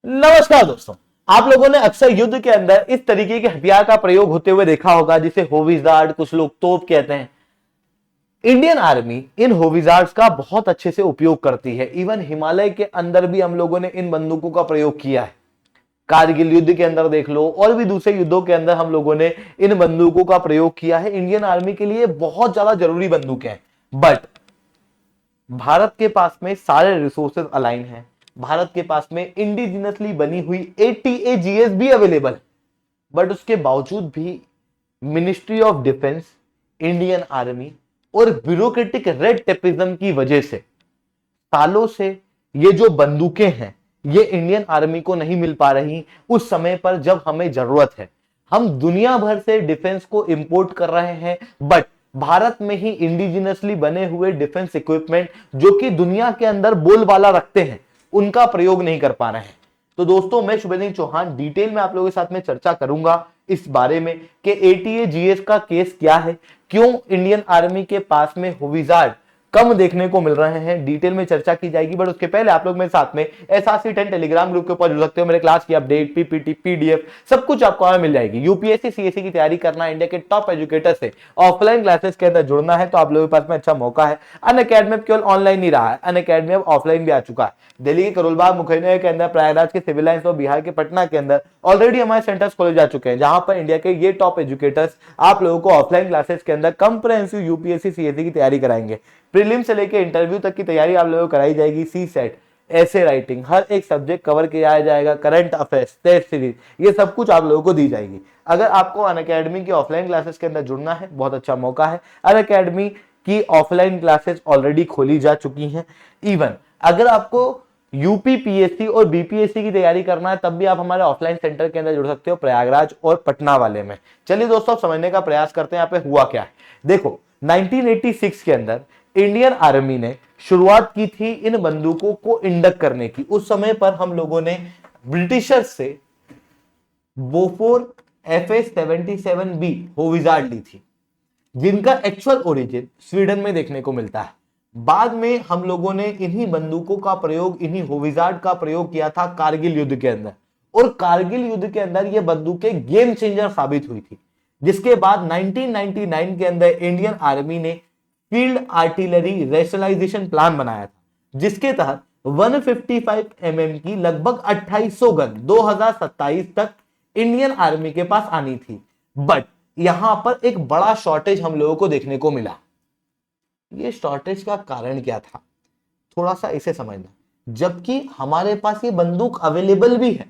नमस्कार दोस्तों। आप लोगों ने अक्सर युद्ध के अंदर इस तरीके के हथियार का प्रयोग होते हुए देखा होगा जिसे होविज़ार्ड, कुछ लोग तोप कहते हैं। इंडियन आर्मी इन होविज़ार्ड्स का बहुत अच्छे से उपयोग करती है। इवन हिमालय के अंदर भी हम लोगों ने इन बंदूकों का प्रयोग किया है। कारगिल युद्ध के अंदर देख लो और भी दूसरे युद्धों के अंदर हम लोगों ने इन बंदूकों का प्रयोग किया है। इंडियन आर्मी के लिए बहुत ज्यादा जरूरी बंदूकें हैं। बट भारत के पास में सारे रिसोर्सेज अलाइन हैं। भारत के पास में इंडिजिनसली बनी हुई ATAGS भी अवेलेबल है। बट उसके बावजूद भी ministry of defence, Indian army और ब्यूरोक्रेटिक रेड टेपिज्म की वजह से सालों से ये जो बंदूकें हैं ये इंडियन आर्मी को नहीं मिल पा रही उस समय पर जब हमें जरूरत है। हम दुनिया भर से डिफेंस को इंपोर्ट कर रहे हैं, बट भारत में ही इंडिजिनसली बने हुए डिफेंस इक्विपमेंट जो कि दुनिया के अंदर बोलबाला रखते हैं उनका प्रयोग नहीं कर पा रहे हैं। तो दोस्तों, मैं शुभेंदु चौहान डिटेल में आप लोगों के साथ में चर्चा करूंगा इस बारे में कि ATAGS का केस क्या है, क्यों इंडियन आर्मी के पास में होविज़ार्ड कम देखने को मिल रहे हैं, डिटेल में चर्चा की जाएगी। बट उसके पहले आप लोग मेरे साथ में SRC10 टेलीग्राम ग्रुप के ऊपर जुड़ सकते हो। मेरे क्लास की अपडेट, PPT, PDF सब कुछ आपको वहां मिल जाएगी। UPSC CSE की तैयारी करना, इंडिया के टॉप एजुकेटर से ऑफलाइन क्लासेस के अंदर जुड़ना है तो आप लोगों के पास में अच्छा मौका है। अनअकैडमी केवल ऑनलाइन नहीं रहा है, अनअकैडमी अब ऑफलाइन भी आ चुका है। दिल्ली के करोलबाग, मुखर्जी के अंदर, प्रयागराज के सिविल लाइंस और बिहार के पटना के अंदर ऑलरेडी हमारे सेंटर्स खोले जा चुके हैं, जहां पर इंडिया के ये टॉप एजुकेटर्स आप लोगों को ऑफलाइन क्लासेस के अंदर कंप्रिहेंसिव UPSC CSE की तैयारी कराएंगे। प्रीलिम से लेकर इंटरव्यू तक की तैयारी आप लोगों को कराई जाएगी। CSET, ऐसे राइटिंग, हर एक सब्जेक्ट कवर किया जाएगा। करंट अफेयर्स, टेस्ट सीरीज, ये सब कुछ आप लोगों को दी जाएगी। अगर आपको अनअकैडमी की ऑफलाइन क्लासेस के अंदर जुड़ना है, बहुत अच्छा मौका है। अनअकैडमी की ऑफलाइन क्लासेस ऑलरेडी खोली जा चुकी हैं। इवन अगर आपको UPPSC और BPSC की तैयारी करना है तब भी आप हमारे ऑफलाइन सेंटर के अंदर जुड़ सकते हो, प्रयागराज और पटना वाले में। चलिए दोस्तों, समझने का प्रयास करते हैं यहाँ पे हुआ क्या है। देखो, 1986 के अंदर इंडियन आर्मी ने शुरुआत की थी इन बंदूकों को इंडक करने की। उस समय पर हम लोगों ने ब्रिटिशर्स से बोफोर FA-77B होविज़ार्ड ली थी, जिनका एक्चुअल ओरिजिन स्वीडन में देखने को मिलता है। बाद में हम लोगों ने इन्हीं बंदूकों का प्रयोग, इन्हीं होविज़ार्ड का प्रयोग किया था कारगिल युद्ध के अंदर, और कारगिल युद्ध के अंदर ये बंदूकें गेम चेंजर साबित हुई थी। जिसके बाद 1999 के अंदर इंडियन आर्मी ने फील्ड आर्टिलरी रेशनलाइजेशन प्लान बनाया था, जिसके तहत 155 mm की लगभग 2800 गन 2027 तक इंडियन आर्मी के पास आनी थी। बट यहां पर एक बड़ा शॉर्टेज हम लोगों को देखने को मिला। ये शॉर्टेज का कारण क्या था, थोड़ा सा इसे समझना। जबकि हमारे पास ये बंदूक अवेलेबल भी है,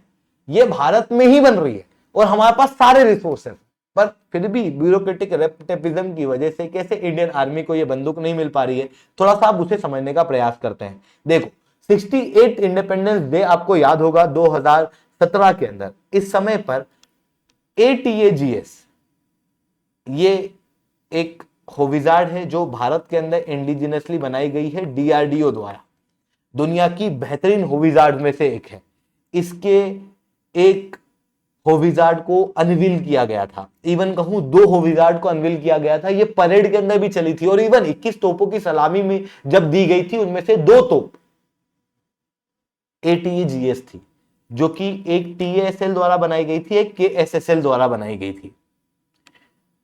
ये भारत में ही बन रही है और हमारे पास सारे रिसोर्सेस, पर फिर भी ब्यूरोक्रेटिक रेप्टेपिज्म की वजह से कैसे इंडियन आर्मी को ये बंदूक नहीं मिल पा रही है, थोड़ा सा आप उसे समझने का प्रयास करते हैं। देखो, 68 इंडिपेंडेंस डे आपको याद होगा 2017 के अंदर। इस समय पर ATAGS ये एक होविज़ार्ड है जो भारत के अंदर इंडिजिनसली बनाई गई है DRDO द्वारा। दुनिया की बेहतरीन होविज़ार्ड में से एक है। इसके एक होविज़ार्ड को अनवील किया गया था, इवन कहूं 2 होविज़ार्ड को अनवील किया गया था। ये परेड के अंदर भी चली थी और इवन 21 तोपों की सलामी में जब दी गई थी उनमें से 2 तोप ATAGS थी, जो कि एक TASL द्वारा बनाई गई थी, एक KSSL द्वारा बनाई गई थी।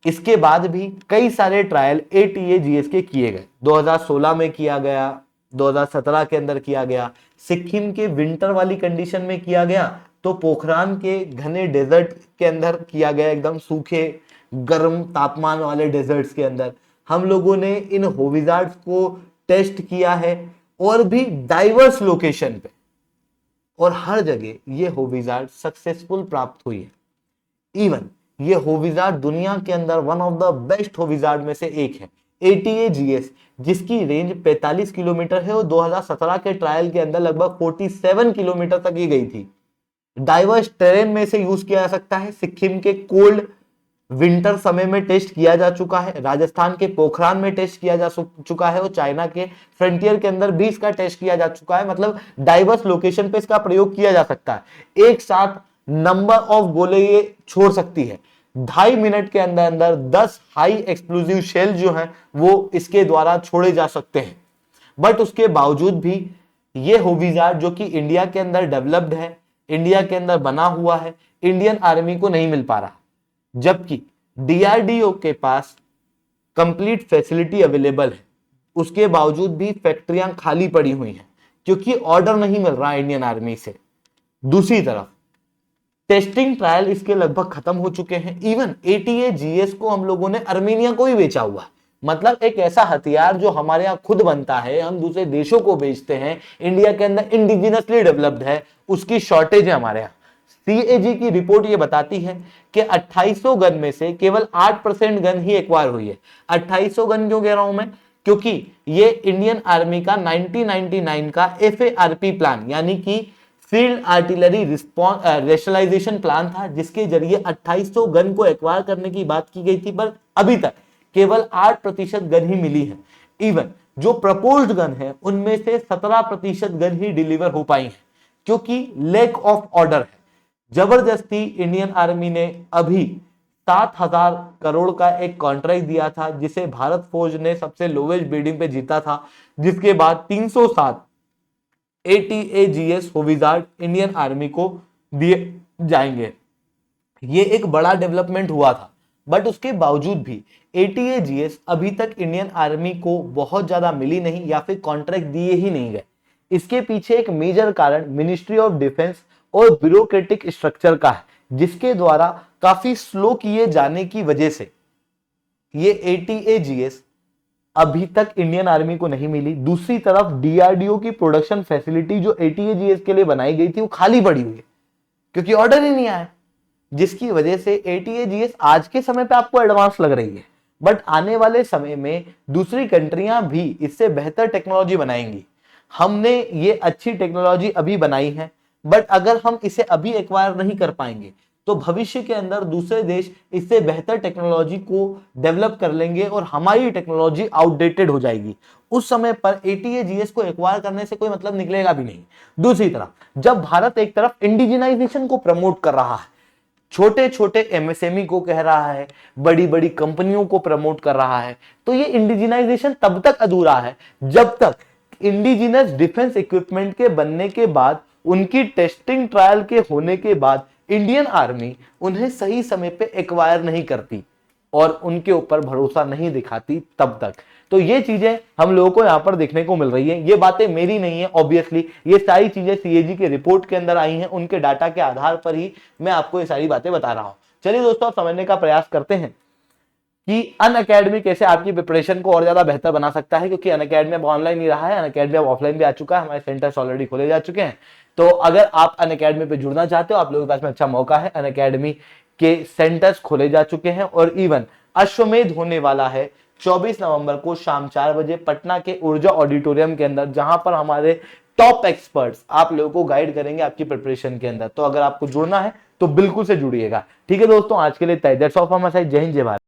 इसके बाद भी कई सारे ट्रायल ATAGS के किए गए। 2016 में किया गया, 2017 के अंदर किया गया, सिक्किम के विंटर वाली कंडीशन में किया गया, तो पोखरान के घने डेजर्ट के अंदर किया गया, एकदम सूखे गर्म तापमान वाले डेजर्ट्स के अंदर हम लोगों ने इन होविज़ार्ड्स को टेस्ट किया है, और भी डाइवर्स लोकेशन पे, और हर जगह ये होविज़ार्ड सक्सेसफुल प्राप्त हुई है। इवन ये होविज़ार्ड दुनिया के अंदर वन ऑफ द बेस्ट होविज़ार्ड में से एक है। ATAGS जिसकी रेंज 45 किलोमीटर है और 2017 के ट्रायल के अंदर लगभग 47 किलोमीटर तक ही गई थी। डाइवर्स टेरेन में से यूज किया जा सकता है। सिक्किम के कोल्ड विंटर समय में टेस्ट किया जा चुका है, राजस्थान के पोखरान में टेस्ट किया जा चुका है, और चाइना के फ्रंटियर के अंदर भी इसका टेस्ट किया जा चुका है। मतलब डाइवर्स लोकेशन पे इसका प्रयोग किया जा सकता है। एक साथ नंबर ऑफ गोले ये छोड़ सकती है। 2.5 मिनट के अंदर अंदर 10 हाई एक्सप्लोजिव शेल जो हैं वो इसके द्वारा छोड़े जा सकते हैं। बट उसके बावजूद भी ये होविज़ार्ड जो कि इंडिया के अंदर डेवलप्ड है, इंडिया के अंदर बना हुआ है, इंडियन आर्मी को नहीं मिल पा रहा, जबकि डीआरडीओ के पास कंप्लीट फैसिलिटी अवेलेबल है, उसके बावजूद भी फैक्ट्रियां खाली पड़ी हुई हैं क्योंकि ऑर्डर नहीं मिल रहा इंडियन आर्मी से। दूसरी तरफ टेस्टिंग ट्रायल इसके लगभग खत्म हो चुके हैं। इवन ATAGS को हम लोगों ने अर्मेनिया को ही बेचा हुआ है, मतलब एक ऐसा हथियार जो हमारे यहाँ खुद बनता है, हम दूसरे देशों को बेचते हैं, इंडिया के अंदर इंडिजिनसली डेवलप्ड है, उसकी शॉर्टेज है हमारे यहाँ। CAG की रिपोर्ट ये बताती है कि 2800 गन में से केवल 8% गन ही एक्वायर हुई है। 2800 गन क्यों कह रहा हूं मैं, क्योंकि ये इंडियन आर्मी का 1999 का FARP प्लान यानी कि field artillery response rationalisation plan था, जिसके जरिए 2800 गन को एक्वायर करने की बात की गई थी, पर अभी तक केवल 8% गन ही मिली है। इवन जो प्रपोज्ड गन है उनमें से 17% गन ही डिलीवर हो पाई है क्योंकि लैक ऑफ ऑर्डर है। जबरदस्ती इंडियन आर्मी ने अभी 7,000 करोड़ का एक कॉन्ट्रैक्ट दिया था, जिसे भारत फौज ने सबसे लोवेस्ट बिडिंग पे जीता था, जिसके बाद 307 ATAGS होविजार्ड इंडियन आर्मी को दिए जाएंगे। ये एक बड़ा डेवलपमेंट हुआ था, बट उसके बावजूद भी ATAGS अभी तक इंडियन आर्मी को बहुत ज्यादा मिली नहीं या फिर कॉन्ट्रैक्ट दिए ही नहीं गए। इसके पीछे एक मेजर कारण मिनिस्ट्री ऑफ डिफेंस और ब्यूरोक्रेटिक स्ट्रक्चर का है, जिसके द्वारा काफी स्लो किए जाने की वजह से ये ATAGS अभी तक इंडियन आर्मी को नहीं मिली। दूसरी तरफ DRDO की प्रोडक्शन फैसिलिटी जो ATAGS के लिए बनाई गई थी वो खाली पड़ी हुई है क्योंकि ऑर्डर ही नहीं आया, जिसकी वजह से ATAGS आज के समय पे आपको एडवांस लग रही है, बट आने वाले समय में दूसरी कंट्रियां भी इससे बेहतर टेक्नोलॉजी बनाएंगी। हमने ये अच्छी टेक्नोलॉजी अभी बनाई है, बट अगर हम इसे अभी एक्वायर नहीं कर पाएंगे तो भविष्य के अंदर दूसरे देश इससे बेहतर टेक्नोलॉजी को डेवलप कर लेंगे और हमारी टेक्नोलॉजी आउटडेटेड हो जाएगी। उस समय पर ATAGS को एक्वायर करने से कोई मतलब निकलेगा भी नहीं। दूसरी तरफ जब भारत एक तरफ इंडिजिनाइजेशन को प्रमोट कर रहा है, छोटे छोटे MSME को कह रहा है, बड़ी बड़ी कंपनियों को प्रमोट कर रहा है, तो ये इंडिजिनाइजेशन तब तक अधूरा है जब तक इंडिजिनस डिफेंस इक्विपमेंट के बनने के बाद, उनकी टेस्टिंग ट्रायल के होने के बाद इंडियन आर्मी उन्हें सही समय पे एक्वायर नहीं करती और उनके ऊपर भरोसा नहीं दिखाती तब तक। तो ये चीजें हम लोगों को यहां पर देखने को मिल रही है। ये बातें मेरी नहीं है, ऑब्वियसली ये सारी चीजें CAG के रिपोर्ट के अंदर आई हैं, उनके डाटा के आधार पर ही मैं आपको ये सारी बातें बता रहा हूं। चलिए दोस्तों, आप समझने का प्रयास करते हैं कि अनअकैडमी कैसे आपकी प्रिपरेशन को और ज्यादा बेहतर बना सकता है, क्योंकि अनअकैडमी अब ऑनलाइन ही रहा है, अनअकैडमी अब ऑफलाइन भी आ चुका है, हमारे सेंटर्स ऑलरेडी खोले जा चुके हैं। तो अगर आप अनअकैडमी पे जुड़ना चाहते हो, आप लोगों के पास में अच्छा मौका है। अनअकैडमी के सेंटर्स खोले जा चुके हैं और इवन अश्वमेध होने वाला है 24 नवंबर को शाम 4 बजे पटना के ऊर्जा ऑडिटोरियम के अंदर, जहां पर हमारे टॉप एक्सपर्ट्स आप लोगों को गाइड करेंगे आपकी प्रिपरेशन के अंदर। तो अगर आपको जुड़ना है तो बिल्कुल से जुड़िएगा। ठीक है दोस्तों, आज के लिए that's all from my side. जय हिंद, जय भारत।